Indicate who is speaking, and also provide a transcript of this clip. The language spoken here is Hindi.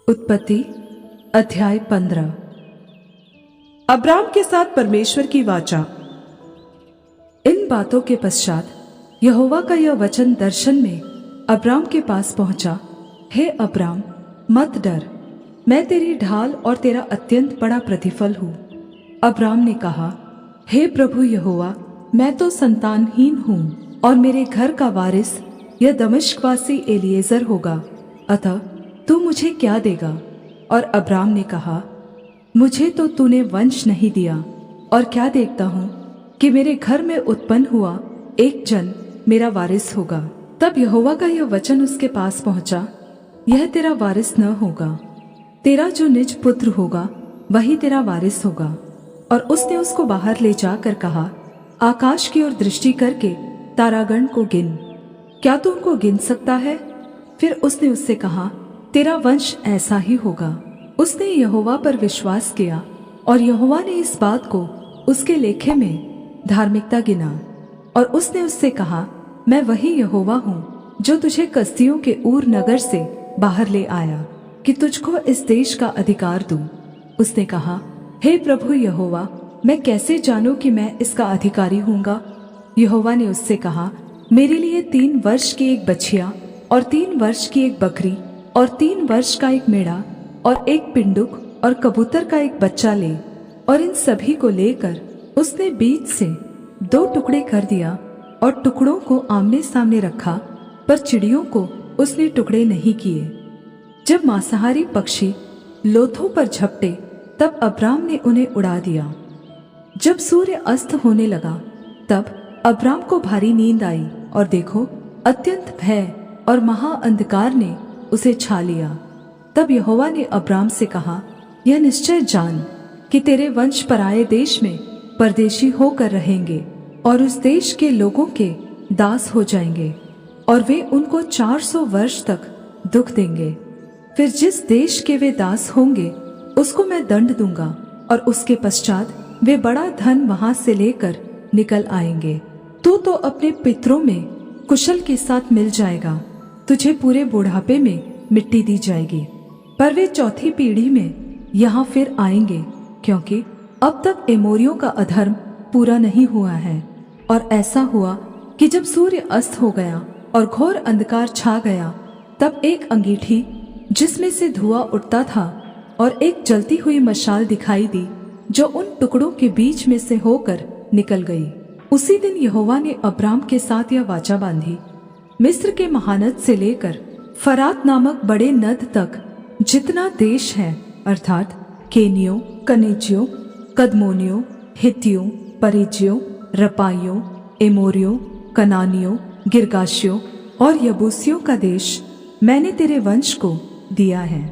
Speaker 1: उत्पत्ति अध्याय 15। अब्राम के साथ परमेश्वर की वाचा। इन बातों के पश्चात यहोवा का यह वचन दर्शन में अब्राम के पास पहुंचा। हे अब्राम, मत डर, मैं तेरी ढाल और तेरा अत्यंत बड़ा प्रतिफल हूँ। अब्राम ने कहा, हे प्रभु यहोवा, मैं तो संतानहीन हूँ और मेरे घर का वारिस यह दमिश्कवासी एलीएजर होगा, अतः तू मुझे क्या देगा? और अब्राम ने कहा, मुझे तो तूने वंश नहीं दिया, और क्या देखता हूँ कि मेरे घर में उत्पन्न हुआ एक जन मेरा वारिस होगा। तब यहोवा का यह वचन उसके पास पहुंचा, यह तेरा वारिस न होगा, तेरा जो निज पुत्र होगा वही तेरा वारिस होगा। और उसने उसको बाहर ले जाकर कहा, आकाश की ओर दृष्टि करके तारागण को गिन, क्या तू उनको गिन सकता है? फिर उसने उससे कहा, तेरा वंश ऐसा ही होगा। उसने यहोवा पर विश्वास किया, और यहोवा ने इस बात को उसके लेखे में धार्मिकता गिना। और उसने उससे कहा, मैं वही यहोवा हूँ जो तुझे कसदियों के ऊर नगर से बाहर ले आया, कि तुझको इस देश का अधिकार दूं। उसने कहा, हे प्रभु यहोवा, मैं कैसे जानूं कि मैं इसका अधिकारी हूँगा? यहोवा ने उससे कहा, मेरे लिए 3 वर्ष की एक बछिया और 3 वर्ष की एक बकरी और 3 वर्ष का एक मेढ़ा और एक पिंडुक और कबूतर का एक बच्चा ले। और इन सभी को लेकर उसने बीच से 2 टुकड़े कर दिया और टुकड़ों को आमने सामने रखा, पर चिड़ियों को उसने टुकड़े नहीं किए। जब मांसाहारी पक्षी लोथों पर झपटे, तब अब्राम ने उन्हें उड़ा दिया। जब सूर्य अस्त होने लगा, तब अब्राम को भारी नींद आई, और देखो, अत्यंत भय और महा अंधकार ने उसे छा लिया। तब यहोवा ने अब्राम से कहा, यह निश्चय जान कि तेरे वंश पराए देश में परदेशी होकर रहेंगे, और उस देश के लोगों के दास हो जाएंगे, और वे उनको 400 वर्ष तक दुख देंगे। फिर जिस देश के वे दास होंगे उसको मैं दंड दूंगा, और उसके पश्चात वे बड़ा धन वहां से लेकर निकल आएंगे। तू तो अपने पितरों में कुशल के साथ मिल जाएगा, तुझे पूरे बुढ़ापे में मिट्टी दी जाएगी। पर वे 4थी पीढ़ी में यहाँ फिर आएंगे, क्योंकि अब तक एमोरियों का अधर्म पूरा नहीं हुआ है। और ऐसा हुआ कि जब सूर्य अस्त हो गया और घोर अंधकार छा गया, तब एक अंगीठी जिसमें से धुआं उठता था और एक जलती हुई मशाल दिखाई दी, जो उन टुकड़ों के बीच में से होकर निकल गई। उसी दिन यहोवा ने अब्राम के साथ यह वाचा बांधी, मिस्र के महानद से लेकर फरात नामक बड़े नद तक जितना देश है, अर्थात केनियों, कनेजियों, कदमोनियों, हित्तियों, परिज्जियों, रपाइयों, एमोरियों, कनानियों, गिर्गाशियों और यबूसियों का देश मैंने तेरे वंश को दिया है।